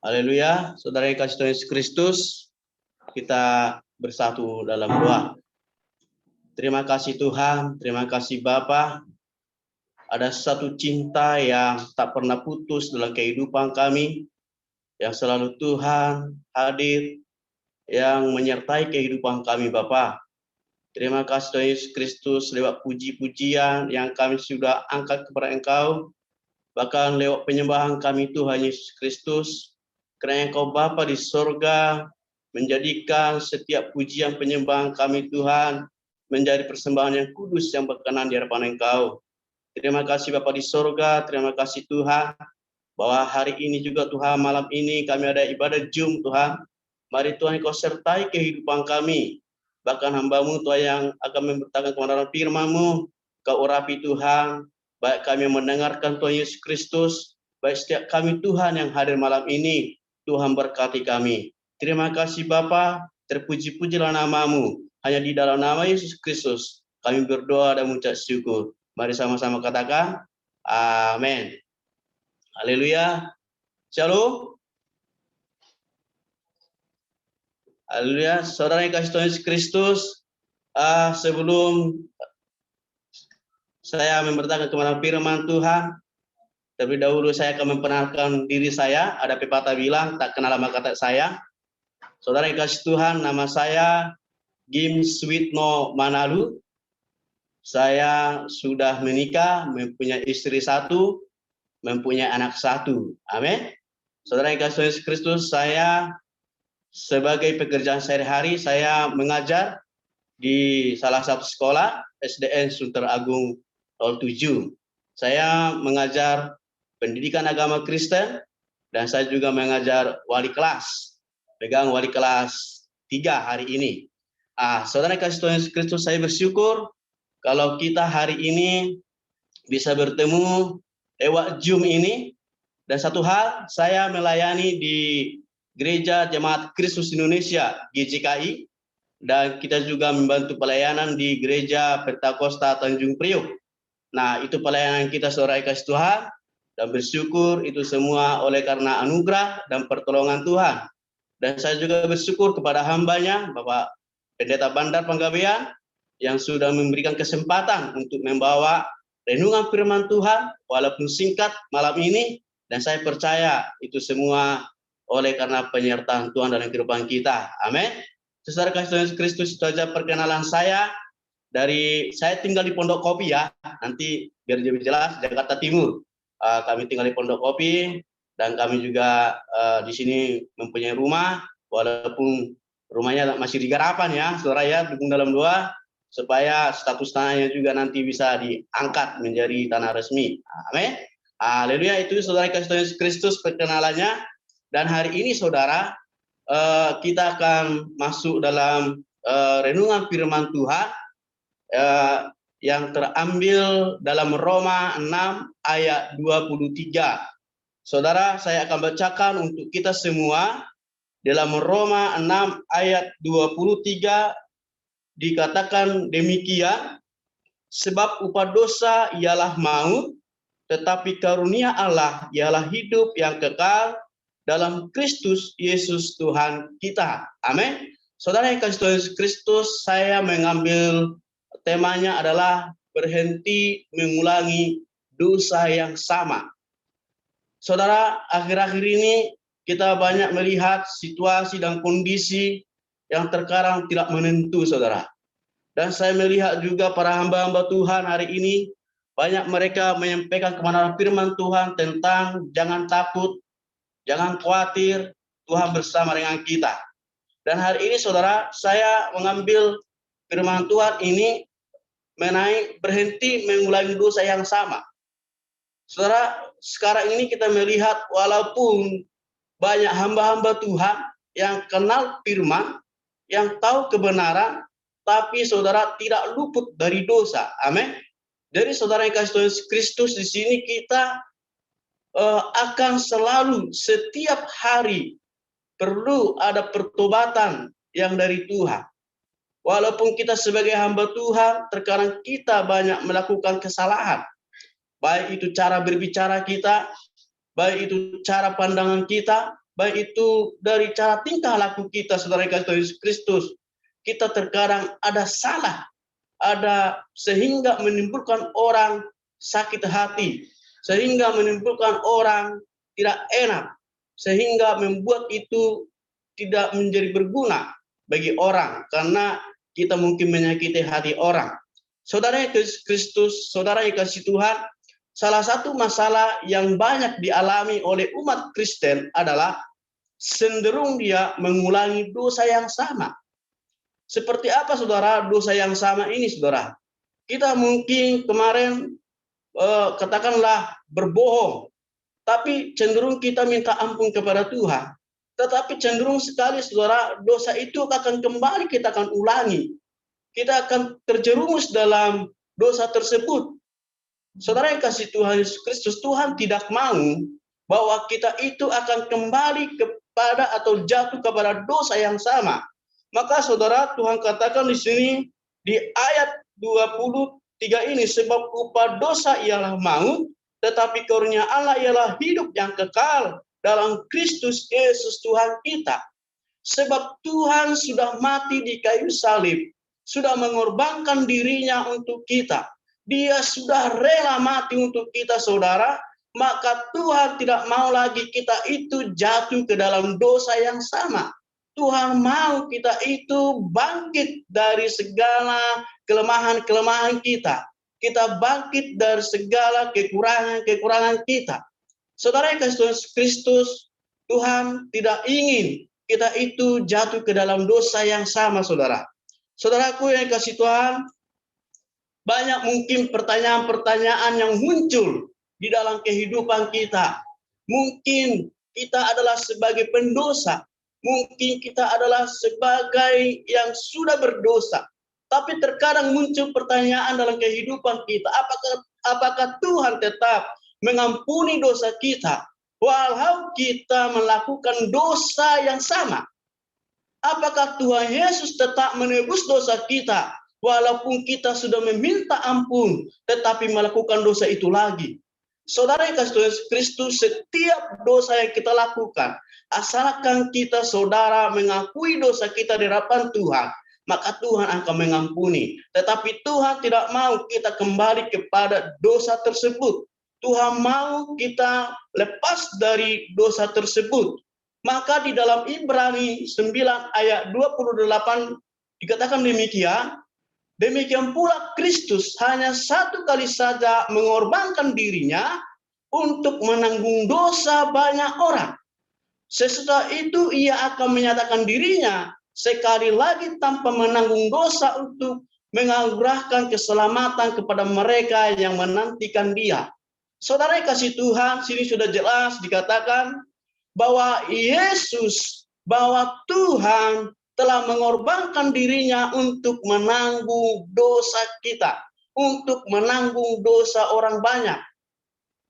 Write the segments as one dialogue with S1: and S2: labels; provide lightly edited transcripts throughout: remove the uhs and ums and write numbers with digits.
S1: Haleluya, saudara yang kasih Tuhan Yesus Kristus, kita bersatu dalam doa. Terima kasih Tuhan, terima kasih Bapa. Ada satu cinta yang tak pernah putus dalam kehidupan kami, yang selalu Tuhan hadir, yang menyertai kehidupan kami Bapa. Terima kasih Tuhan Yesus Kristus lewat puji-pujian yang kami sudah angkat kepada Engkau, bahkan lewat penyembahan kami Tuhan Yesus Kristus, karena Engkau Bapa di sorga menjadikan setiap pujian penyembahan kami Tuhan menjadi persembahan yang kudus yang berkenan di hadapan Engkau. Terima kasih Bapa di sorga, terima kasih Tuhan, bahwa hari ini juga Tuhan, malam ini kami ada ibadah Jum Tuhan. Mari Tuhan Engkau sertai kehidupan kami, bahkan hamba-Mu Tuhan yang akan memberitakan kebenaran firman-Mu, Kau urapi Tuhan, baik kami mendengarkan Tuhan Yesus Kristus, baik setiap kami Tuhan yang hadir malam ini, Tuhan berkati kami. Terima kasih Bapa, terpuji-pujilah nama-Mu, hanya di dalam nama Yesus Kristus kami berdoa dan mengucap syukur. Mari sama-sama katakan, amin. Haleluya. Shalom. Haleluya. Saudara yang kasih Tuhan Yesus Kristus, sebelum saya memberitakan kebenaran firman Tuhan, terlebih dahulu saya akan memperkenalkan diri saya. Ada pepatah bilang, tak kenal maka tak sayang. Saudara yang kasih Tuhan, nama saya Gim Switno Manalu. Saya sudah menikah, mempunyai istri satu, mempunyai anak satu. Amin. Saudara yang kasih Tuhan Yesus Kristus, saya sebagai pekerjaan sehari-hari, saya mengajar di salah satu sekolah SDN Sunter Agung 07. Saya mengajar pendidikan agama Kristen dan saya juga mengajar wali kelas. Pegang wali kelas 3 hari ini. Saudara kasih Tuhan Yesus Kristus, saya bersyukur kalau kita hari ini bisa bertemu lewat Zoom ini. Dan satu hal, saya melayani di Gereja Jemaat Kristus Indonesia GJKI, dan kita juga membantu pelayanan di Gereja Pentakosta Tanjung Priok. Nah, itu pelayanan kita saudara kasih Tuhan, dan bersyukur itu semua oleh karena anugerah dan pertolongan Tuhan. Dan saya juga bersyukur kepada hambanya, Bapak Pendeta Bandar Panggabean, yang sudah memberikan kesempatan untuk membawa renungan firman Tuhan, walaupun singkat malam ini, dan saya percaya itu semua oleh karena penyertaan Tuhan dalam kehidupan kita. Amin. Saudara kasih Tuhan Yesus Kristus, itu saja perkenalan saya. Saya tinggal di Pondok Kopi ya, nanti biar lebih jelas, Jakarta Timur. Kami tinggal di Pondok Kopi, dan kami juga di sini mempunyai rumah, walaupun rumahnya masih di garapan ya, saudara ya, dukung dalam doa, supaya status tanahnya juga nanti bisa diangkat menjadi tanah resmi. Amin. Haleluya. Itu saudara kasih Tuhan Yesus Kristus perkenalannya. Dan hari ini saudara, kita akan masuk dalam renungan firman Tuhan yang terambil dalam Roma 6 ayat 23. Saudara, saya akan bacakan untuk kita semua. Dalam Roma 6 ayat 23 dikatakan demikian, sebab upah dosa ialah maut, tetapi karunia Allah ialah hidup yang kekal dalam Kristus Yesus Tuhan kita. Amin. Saudara yang kasih Tuhan Yesus Kristus, saya mengambil temanya adalah berhenti mengulangi dosa yang sama. Saudara, akhir-akhir ini kita banyak melihat situasi dan kondisi yang terkadang tidak menentu, saudara. Dan saya melihat juga para hamba-hamba Tuhan hari ini, banyak mereka menyampaikan kebenaran firman Tuhan tentang jangan takut, jangan khawatir, Tuhan bersama dengan kita. Dan hari ini saudara, saya mengambil firman Tuhan ini mengenai berhenti mengulangi dosa yang sama. Saudara, sekarang ini kita melihat walaupun banyak hamba-hamba Tuhan yang kenal firman, yang tahu kebenaran, tapi saudara tidak luput dari dosa. Amin. Jadi saudara yang kasih Tuhan Yesus Kristus, di sini kita akan selalu setiap hari perlu ada pertobatan yang dari Tuhan. Walaupun kita sebagai hamba Tuhan, terkadang kita banyak melakukan kesalahan. Baik itu cara berbicara kita, baik itu cara pandangan kita, baik itu dari cara tingkah laku kita, saudara Yesus Kristus, kita terkadang ada salah, ada sehingga menimbulkan orang sakit hati, sehingga menimbulkan orang tidak enak, sehingga membuat itu tidak menjadi berguna bagi orang, karena kita mungkin menyakiti hati orang. Saudara Yesus Kristus, saudara yang kasih Tuhan, salah satu masalah yang banyak dialami oleh umat Kristen adalah cenderung dia mengulangi dosa yang sama. Seperti apa saudara dosa yang sama ini saudara? Kita mungkin kemarin katakanlah berbohong, tapi cenderung kita minta ampun kepada Tuhan. Tetapi cenderung sekali saudara, dosa itu akan kembali kita akan ulangi. Kita akan terjerumus dalam dosa tersebut. Saudara yang kasih Tuhan Yesus Kristus, Tuhan tidak mau bahwa kita itu akan kembali kepada atau jatuh kepada dosa yang sama. Maka saudara, Tuhan katakan di sini di ayat 23 ini, sebab upah dosa ialah maut, tetapi karunia Allah ialah hidup yang kekal dalam Kristus Yesus Tuhan kita. Sebab Tuhan sudah mati di kayu salib, sudah mengorbankan dirinya untuk kita. Dia sudah rela mati untuk kita saudara, maka Tuhan tidak mau lagi kita itu jatuh ke dalam dosa yang sama. Tuhan mau kita itu bangkit dari segala kelemahan-kelemahan kita. Kita bangkit dari segala kekurangan-kekurangan kita. Saudara yang kasih Kristus, Tuhan tidak ingin kita itu jatuh ke dalam dosa yang sama, saudara. Saudaraku yang kasih Tuhan, banyak mungkin pertanyaan-pertanyaan yang muncul di dalam kehidupan kita. Mungkin kita adalah sebagai pendosa. Mungkin kita adalah sebagai yang sudah berdosa. Tapi terkadang muncul pertanyaan dalam kehidupan kita. Apakah Tuhan tetap mengampuni dosa kita walau kita melakukan dosa yang sama? Apakah Tuhan Yesus tetap menebus dosa kita walaupun kita sudah meminta ampun tetapi melakukan dosa itu lagi? Saudara yang kasih Tuhan Kristus, setiap dosa yang kita lakukan, asalkan kita saudara mengakui dosa kita di hadapan Tuhan, maka Tuhan akan mengampuni. Tetapi Tuhan tidak mau kita kembali kepada dosa tersebut. Tuhan mau kita lepas dari dosa tersebut. Maka di dalam Ibrani 9 ayat 28 dikatakan demikian, demikian pula Kristus hanya satu kali saja mengorbankan dirinya untuk menanggung dosa banyak orang. Sesudah itu ia akan menyatakan dirinya sekali lagi tanpa menanggung dosa untuk menganugerahkan keselamatan kepada mereka yang menantikan dia. Saudara yang kasih Tuhan, sini sudah jelas dikatakan bahwa bahwa Tuhan telah mengorbankan dirinya untuk menanggung dosa kita, untuk menanggung dosa orang banyak.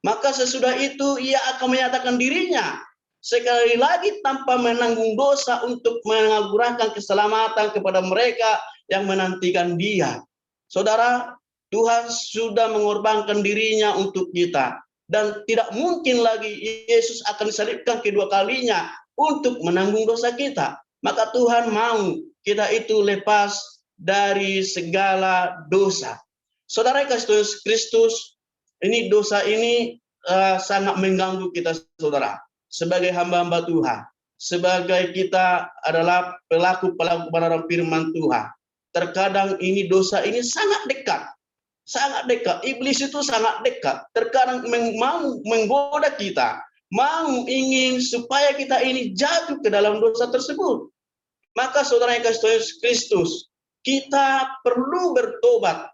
S1: Maka sesudah itu ia akan menyatakan dirinya sekali lagi tanpa menanggung dosa untuk menganugerahkan keselamatan kepada mereka yang menantikan dia. Saudara, Tuhan sudah mengorbankan dirinya untuk kita. Dan tidak mungkin lagi Yesus akan disalibkan kedua kalinya untuk menanggung dosa kita. Maka Tuhan mau kita itu lepas dari segala dosa. Saudara Yesus Kristus, ini dosa ini sangat mengganggu kita saudara. Sebagai hamba-hamba Tuhan, sebagai kita adalah pelaku-pelaku kebenaran firman Tuhan. Terkadang ini dosa ini sangat dekat. Sangat dekat, iblis itu sangat dekat. Terkadang mau menggoda kita, mau ingin supaya kita ini jatuh ke dalam dosa tersebut. Maka saudara yang kasih Kristus, kita perlu bertobat.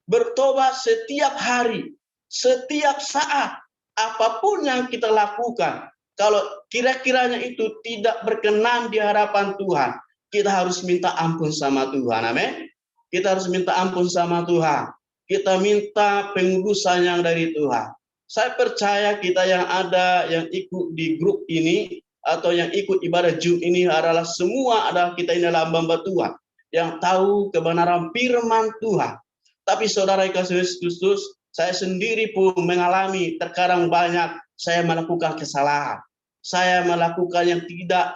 S1: Bertobat setiap hari, setiap saat, apapun yang kita lakukan. Kalau kira-kiranya itu tidak berkenan di hadapan Tuhan, kita harus minta ampun sama Tuhan. Amin. Kita harus minta ampun sama Tuhan. Kita minta pengudusan yang dari Tuhan. Saya percaya kita yang ada, yang ikut di grup ini, atau yang ikut ibadah Jumat ini adalah semua adalah kita ini adalah hamba Tuhan, yang tahu kebenaran firman Tuhan. Tapi saudara yang kasih Kristus, saya sendiri pun mengalami terkadang banyak saya melakukan kesalahan. saya melakukan yang tidak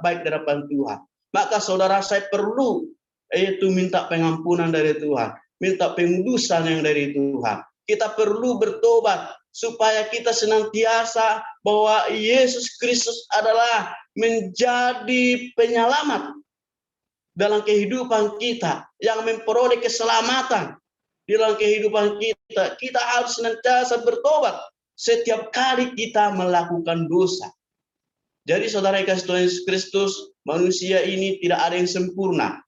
S1: baik di hadapan Tuhan. Maka saudara, saya perlu yaitu minta pengampunan dari Tuhan, minta pengudusan yang dari Tuhan. Kita perlu bertobat supaya kita senantiasa bahwa Yesus Kristus adalah menjadi penyelamat dalam kehidupan kita, yang memperoleh keselamatan di dalam kehidupan kita. Kita harus senantiasa bertobat setiap kali kita melakukan dosa. Jadi saudara yang kasih Tuhan Yesus Kristus, manusia ini tidak ada yang sempurna.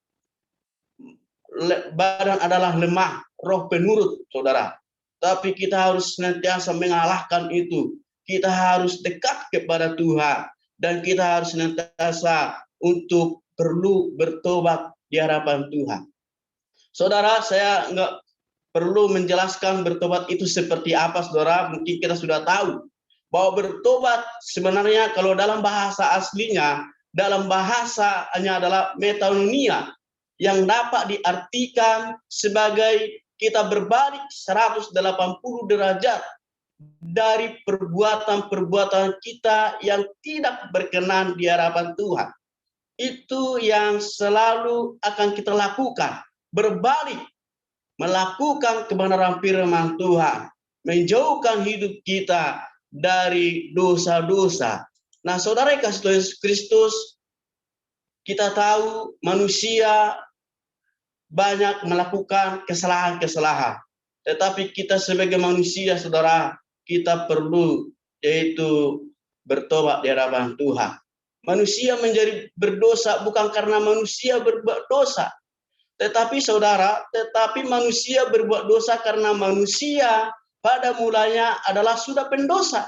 S1: Badan adalah lemah, roh penurut, saudara. Tapi kita harus senantiasa mengalahkan itu. Kita harus dekat kepada Tuhan. Dan kita harus senantiasa untuk perlu bertobat di hadapan Tuhan. Saudara, saya nggak perlu menjelaskan bertobat itu seperti apa, saudara. Mungkin kita sudah tahu bahwa bertobat sebenarnya kalau dalam bahasa aslinya, dalam bahasanya adalah metanoia, yang dapat diartikan sebagai kita berbalik 180 derajat dari perbuatan-perbuatan kita yang tidak berkenan di hadapan Tuhan. Itu yang selalu akan kita lakukan, berbalik, melakukan kebenaran firman Tuhan, menjauhkan hidup kita dari dosa-dosa. Nah, saudara yang kasih Tuhan Yesus Kristus, kita tahu manusia banyak melakukan kesalahan-kesalahan. Tetapi kita sebagai manusia, saudara, kita perlu yaitu bertobat di hadapan Tuhan. Manusia menjadi berdosa bukan karena manusia berbuat dosa. Tetapi saudara, manusia berbuat dosa karena manusia pada mulanya adalah sudah pendosa.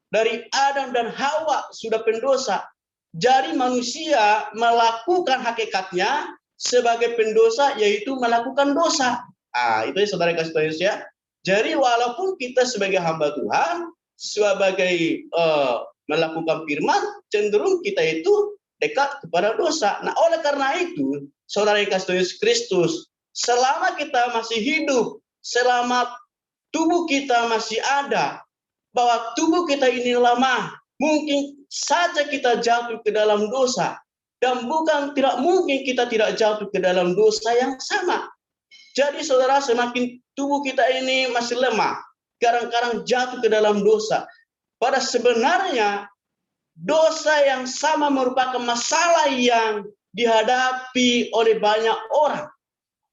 S1: Dari Adam dan Hawa sudah pendosa. Jadi manusia melakukan hakikatnya sebagai pendosa, yaitu melakukan dosa. Itu ya saudara kasih Tuhan Yesus ya. Jadi walaupun kita sebagai hamba Tuhan, sebagai melakukan firman, cenderung kita itu dekat kepada dosa. Nah, oleh karena itu, saudara yang kasih Tuhan Yesus Kristus, selama kita masih hidup, selama tubuh kita masih ada, bahwa tubuh kita ini lemah, mungkin saja kita jatuh ke dalam dosa. Dan bukan tidak mungkin kita tidak jatuh ke dalam dosa yang sama. Jadi saudara, semakin tubuh kita ini masih lemah, kadang-kadang jatuh ke dalam dosa. Pada sebenarnya, dosa yang sama merupakan masalah yang dihadapi oleh banyak orang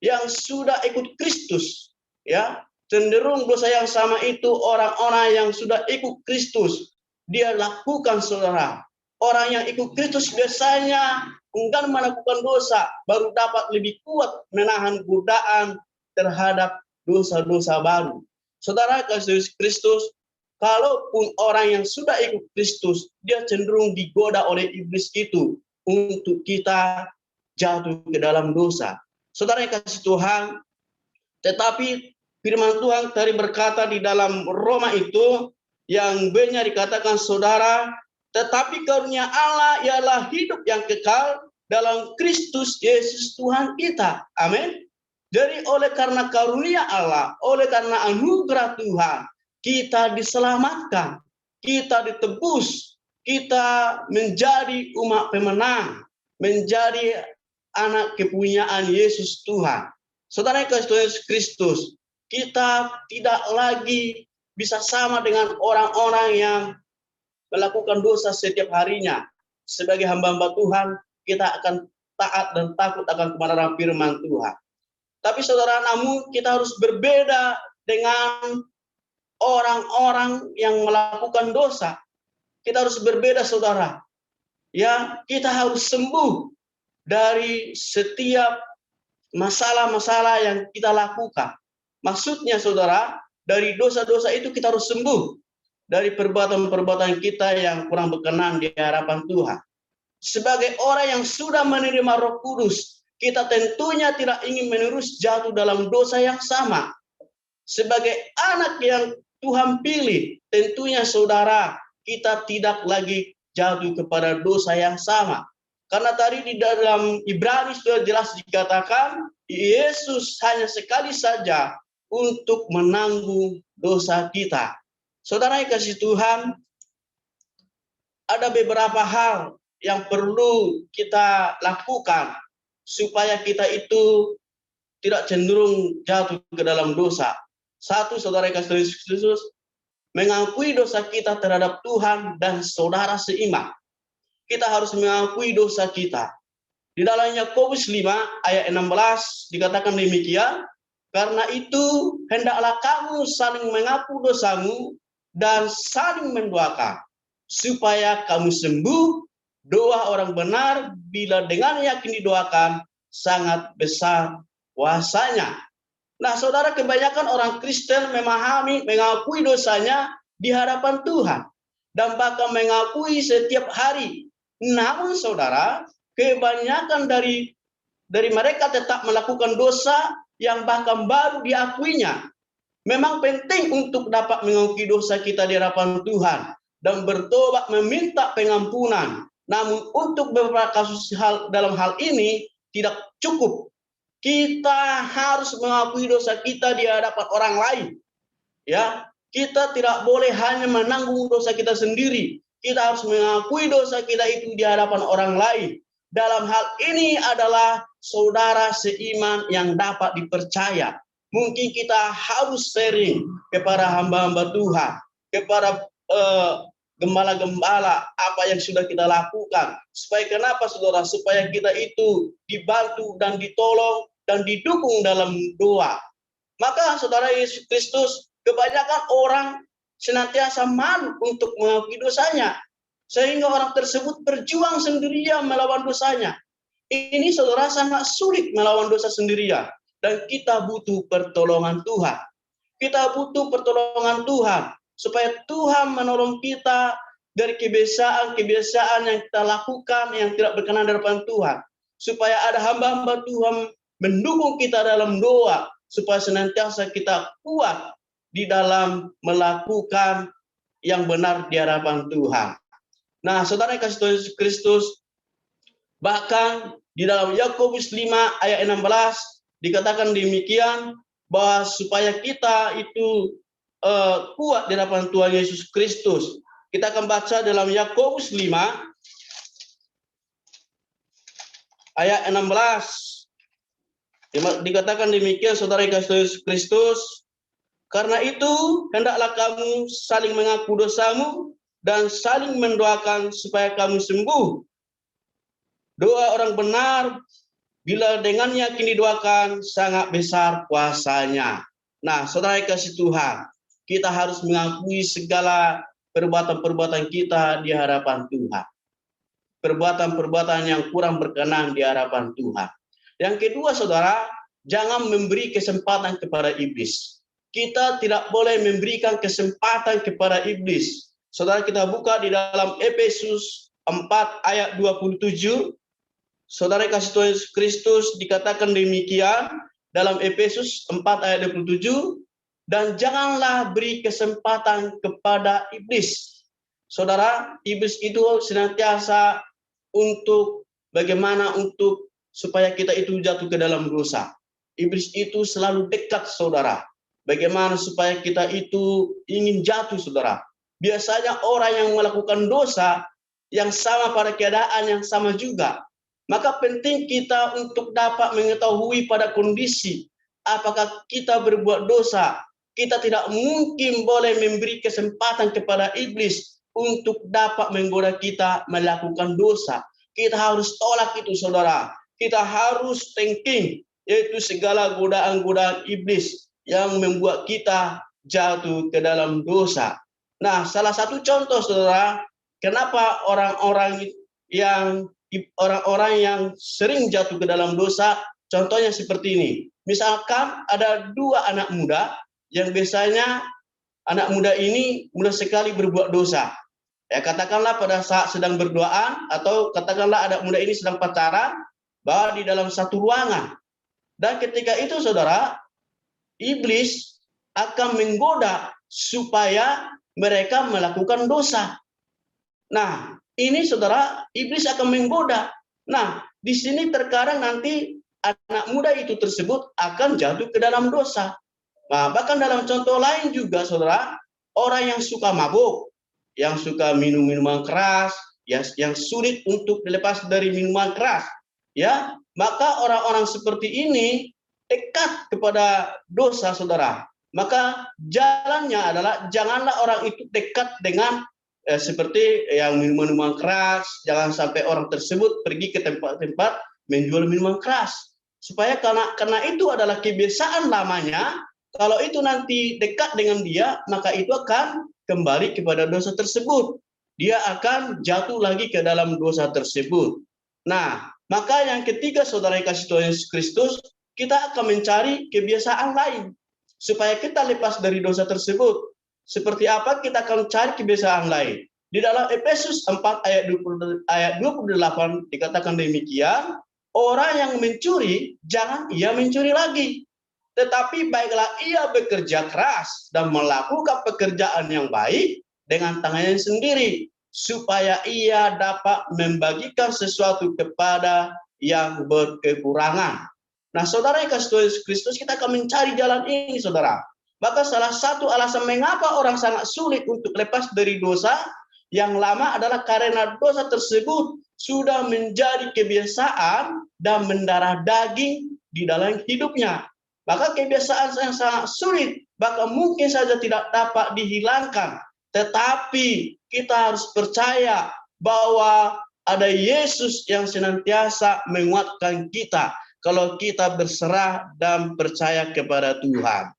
S1: yang sudah ikut Kristus. Ya, cenderung dosa yang sama itu orang-orang yang sudah ikut Kristus dia lakukan, saudara. Orang yang ikut Kristus biasanya enggan melakukan dosa, baru dapat lebih kuat menahan godaan terhadap dosa-dosa baru. Saudara kasih Kristus, kalaupun orang yang sudah ikut Kristus, dia cenderung digoda oleh iblis itu untuk kita jatuh ke dalam dosa. Saudara yang kasih Tuhan, tetapi firman Tuhan tadi berkata di dalam Roma itu, yang B-nya dikatakan, saudara, tetapi karunia Allah ialah hidup yang kekal dalam Kristus Yesus Tuhan kita. Amin. Jadi oleh karena karunia Allah, oleh karena anugerah Tuhan, kita diselamatkan, kita ditebus, kita menjadi umat pemenang, menjadi anak kepunyaan Yesus Tuhan. Saudara yang kasih Tuhan Yesus Kristus, kita tidak lagi bisa sama dengan orang-orang yang melakukan dosa setiap harinya. Sebagai hamba-hamba Tuhan, kita akan taat dan takut akan kebenaran firman Tuhan. Tapi saudara, namun kita harus berbeda dengan orang-orang yang melakukan dosa. Kita harus berbeda, saudara. Ya, kita harus sembuh dari setiap masalah-masalah yang kita lakukan. Maksudnya, saudara, dari dosa-dosa itu kita harus sembuh. Dari perbuatan-perbuatan kita yang kurang berkenan di hadapan Tuhan. Sebagai orang yang sudah menerima Roh Kudus, kita tentunya tidak ingin menerus jatuh dalam dosa yang sama. Sebagai anak yang Tuhan pilih, tentunya saudara, kita tidak lagi jatuh kepada dosa yang sama. Karena tadi di dalam Ibrani sudah jelas dikatakan, Yesus hanya sekali saja untuk menanggung dosa kita. Saudara yang kasih Tuhan, ada beberapa hal yang perlu kita lakukan supaya kita itu tidak cenderung jatuh ke dalam dosa. Satu, saudara kasih Kristus, mengakui dosa kita terhadap Tuhan dan saudara seiman. Kita harus mengakui dosa kita. Di dalam Yakobus 5 ayat 16 dikatakan demikian, karena itu hendaklah kamu saling mengaku dosamu dan saling mendoakan, supaya kamu sembuh. Doa orang benar bila dengan yakin didoakan sangat besar kuasanya. Nah, saudara, kebanyakan orang Kristen memahami, mengakui dosanya di hadapan Tuhan dan bahkan mengakui setiap hari. Namun, saudara, kebanyakan dari mereka tetap melakukan dosa yang bahkan baru diakuinya. Memang penting untuk dapat mengakui dosa kita di hadapan Tuhan dan bertobat meminta pengampunan. Namun untuk beberapa kasus dalam hal ini tidak cukup. Kita harus mengakui dosa kita di hadapan orang lain. Ya, kita tidak boleh hanya menanggung dosa kita sendiri. Kita harus mengakui dosa kita itu di hadapan orang lain. Dalam hal ini adalah saudara seiman yang dapat dipercaya. Mungkin kita harus sharing kepada hamba-hamba Tuhan, kepada gembala-gembala apa yang sudah kita lakukan. Supaya kenapa, saudara? Supaya kita itu dibantu dan ditolong dan didukung dalam doa. Maka saudara Yesus Kristus, kebanyakan orang senantiasa malu untuk mengakui dosanya. Sehingga orang tersebut berjuang sendirian melawan dosanya. Ini saudara sangat sulit melawan dosa sendirian. Dan kita butuh pertolongan Tuhan. Kita butuh pertolongan Tuhan. Supaya Tuhan menolong kita dari kebiasaan-kebiasaan yang kita lakukan yang tidak berkenan di hadapan Tuhan. Supaya ada hamba-hamba Tuhan mendukung kita dalam doa. Supaya senantiasa kita kuat di dalam melakukan yang benar di hadapan Tuhan. Nah, saudara yang kasih Tuhan Yesus Kristus, bahkan di dalam Yakobus 5 ayat 16 dikatakan demikian, bahwa supaya kita itu kuat di hadapan Tuhan Yesus Kristus. Kita akan baca dalam Yakobus 5 ayat 16. Dikatakan demikian, saudara yang kasih Tuhan Yesus Kristus, karena itu hendaklah kamu saling mengaku dosamu dan saling mendoakan supaya kamu sembuh. Doa orang benar bila dengan yakin didoakan sangat besar kuasanya. Nah, saudara yang kasih Tuhan, kita harus mengakui segala perbuatan-perbuatan kita di hadapan Tuhan. Perbuatan-perbuatan yang kurang berkenan di hadapan Tuhan. Yang kedua, saudara, jangan memberi kesempatan kepada iblis. Kita tidak boleh memberikan kesempatan kepada iblis. Saudara, kita buka di dalam Efesus 4 ayat 27. Saudara kasih Tuhan Yesus Kristus, dikatakan demikian dalam Efesus 4 ayat 27, dan janganlah beri kesempatan kepada iblis. Saudara, iblis itu senantiasa untuk bagaimana untuk supaya kita itu jatuh ke dalam dosa. Iblis itu selalu dekat, saudara. Bagaimana supaya kita itu ingin jatuh, saudara. Biasanya orang yang melakukan dosa yang sama pada keadaan yang sama juga. Maka penting kita untuk dapat mengetahui pada kondisi apakah kita berbuat dosa. Kita tidak mungkin boleh memberi kesempatan kepada iblis untuk dapat menggoda kita melakukan dosa. Kita harus tolak itu, saudara. Kita harus thinking, yaitu segala godaan-godaan iblis yang membuat kita jatuh ke dalam dosa. Nah, salah satu contoh, saudara, kenapa orang-orang yang sering jatuh ke dalam dosa, contohnya seperti ini. Misalkan ada dua anak muda yang biasanya anak muda ini mudah sekali berbuat dosa. Ya, katakanlah pada saat sedang berduaan atau katakanlah anak muda ini sedang pacaran, bahwa di dalam satu ruangan. Dan ketika itu, saudara, iblis akan menggoda supaya mereka melakukan dosa. Nah, ini, saudara, iblis akan menggoda. Nah, di sini terkadang nanti anak muda itu tersebut akan jatuh ke dalam dosa. Nah, bahkan dalam contoh lain juga, saudara, orang yang suka mabuk. yang suka minum minuman keras, ya, yang sulit untuk dilepas dari minuman keras, ya, maka orang-orang seperti ini dekat kepada dosa, saudara. Maka jalannya adalah janganlah orang itu dekat dengan seperti yang minuman keras, jangan sampai orang tersebut pergi ke tempat-tempat menjual minuman keras. Supaya karena itu adalah kebiasaan lamanya, kalau itu nanti dekat dengan dia, maka itu akan kembali kepada dosa tersebut. Dia akan jatuh lagi ke dalam dosa tersebut. Nah, maka yang ketiga, saudara kasih Tuhan Yesus Kristus, kita akan mencari kebiasaan lain supaya kita lepas dari dosa tersebut. Seperti apa kita akan cari kebiasaan lain? Di dalam Efesus 4 ayat 28 dikatakan demikian, orang yang mencuri, jangan ia mencuri lagi. Tetapi baiklah ia bekerja keras dan melakukan pekerjaan yang baik dengan tangannya sendiri, supaya ia dapat membagikan sesuatu kepada yang berkekurangan. Nah, saudara yang kasih Tuhan Yesus Kristus, kita akan mencari jalan ini, saudara. Maka salah satu alasan mengapa orang sangat sulit untuk lepas dari dosa yang lama adalah karena dosa tersebut sudah menjadi kebiasaan dan mendarah daging di dalam hidupnya. Maka kebiasaan yang sangat sulit, bahkan mungkin saja tidak dapat dihilangkan. Tetapi kita harus percaya bahwa ada Yesus yang senantiasa menguatkan kita kalau kita berserah dan percaya kepada Tuhan.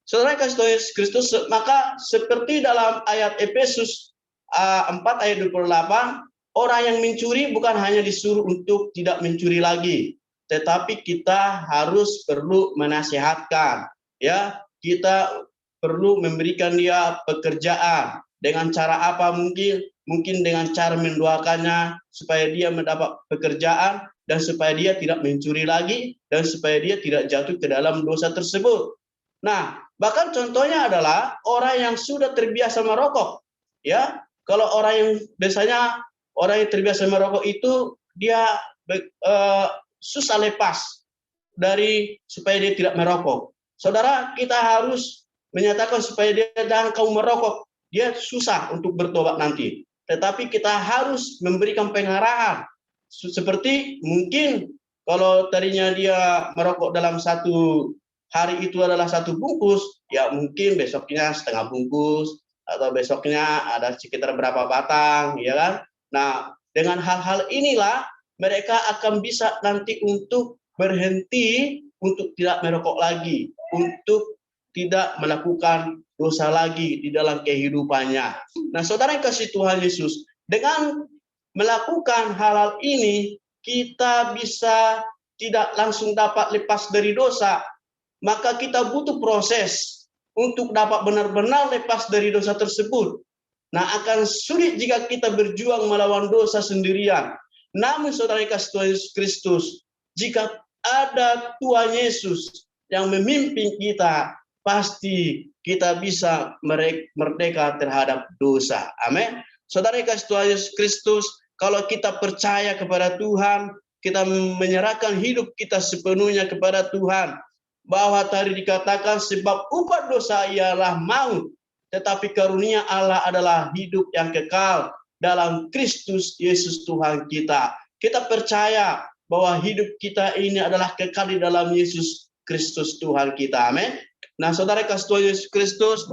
S1: Saudara kasih Tuhan Yesus Kristus, maka seperti dalam ayat Efesus 4 ayat 28, orang yang mencuri bukan hanya disuruh untuk tidak mencuri lagi, tetapi kita harus perlu menasihatkan, ya, kita perlu memberikan dia pekerjaan. Dengan cara apa mungkin dengan cara mendoakannya supaya dia mendapat pekerjaan dan supaya dia tidak mencuri lagi dan supaya dia tidak jatuh ke dalam dosa tersebut. Nah, bahkan contohnya adalah orang yang sudah terbiasa merokok, ya. Kalau orang yang biasanya orang yang terbiasa merokok itu dia susah lepas dari supaya dia tidak merokok. Saudara, kita harus menyatakan supaya dia jangan kau merokok. Dia susah untuk bertobat nanti. Tetapi kita harus memberikan pengarahan. Seperti mungkin kalau tadinya dia merokok dalam satu hari itu adalah satu bungkus, ya mungkin besoknya setengah bungkus, atau besoknya ada sekitar berapa batang, ya kan? Nah, dengan hal-hal inilah mereka akan bisa nanti untuk berhenti untuk tidak merokok lagi, untuk tidak melakukan dosa lagi di dalam kehidupannya. Nah, saudara yang kasih Tuhan Yesus, dengan melakukan hal-hal ini, kita bisa tidak langsung dapat lepas dari dosa. Maka kita butuh proses untuk dapat benar-benar lepas dari dosa tersebut. Nah, akan sulit jika kita berjuang melawan dosa sendirian. Namun saudara kasih Tuhan Yesus Kristus, jika ada Tuhan Yesus yang memimpin kita, pasti kita bisa merdeka terhadap dosa. Amin. Saudara kasih Tuhan Yesus Kristus, kalau kita percaya kepada Tuhan, kita menyerahkan hidup kita sepenuhnya kepada Tuhan, bahwa tadi dikatakan sebab upah dosa ialah maut, tetapi karunia Allah adalah hidup yang kekal dalam Kristus Yesus Tuhan kita. Kita percaya bahwa hidup kita ini adalah kekal di dalam Yesus Kristus Tuhan kita. Amin. Nah, saudara kasih Tuhan Yesus Kristus,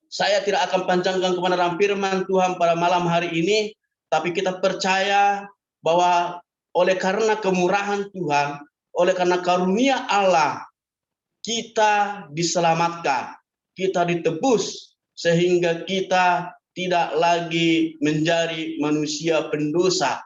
S1: saya tidak akan panjangkan kebenaran firman Tuhan pada malam hari ini, tapi kita percaya bahwa oleh karena kemurahan Tuhan, oleh karena karunia Allah, kita diselamatkan, kita ditebus, sehingga kita tidak lagi menjadi manusia pendosa.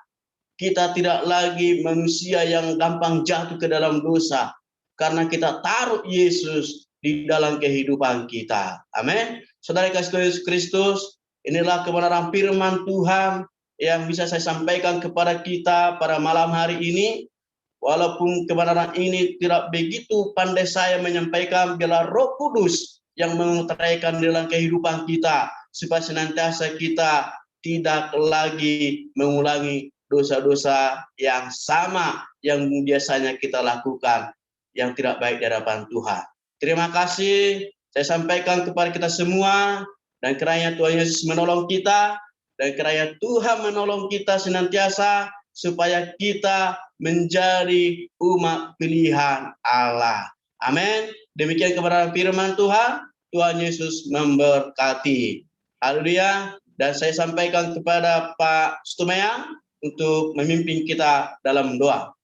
S1: Kita tidak lagi manusia yang gampang jatuh ke dalam dosa, karena kita taruh Yesus di dalam kehidupan kita. Amin. Saudara kasih Yesus Kristus, inilah kebenaran firman Tuhan yang bisa saya sampaikan kepada kita pada malam hari ini. Walaupun kebenaran ini tidak begitu pandai saya menyampaikan, biarlah Roh Kudus yang mengutarakan dalam kehidupan kita, supaya senantiasa kita tidak lagi mengulangi dosa-dosa yang sama yang biasanya kita lakukan, yang tidak baik di hadapan Tuhan. Terima kasih saya sampaikan kepada kita semua. Dan kiranya Tuhan Yesus menolong kita, dan kiranya Tuhan menolong kita senantiasa, supaya kita menjadi umat pilihan Allah. Amin. Demikian kebenaran firman Tuhan. Tuhan Yesus memberkati. Haleluya. Dan saya sampaikan kepada Pak Stumea untuk memimpin kita dalam doa.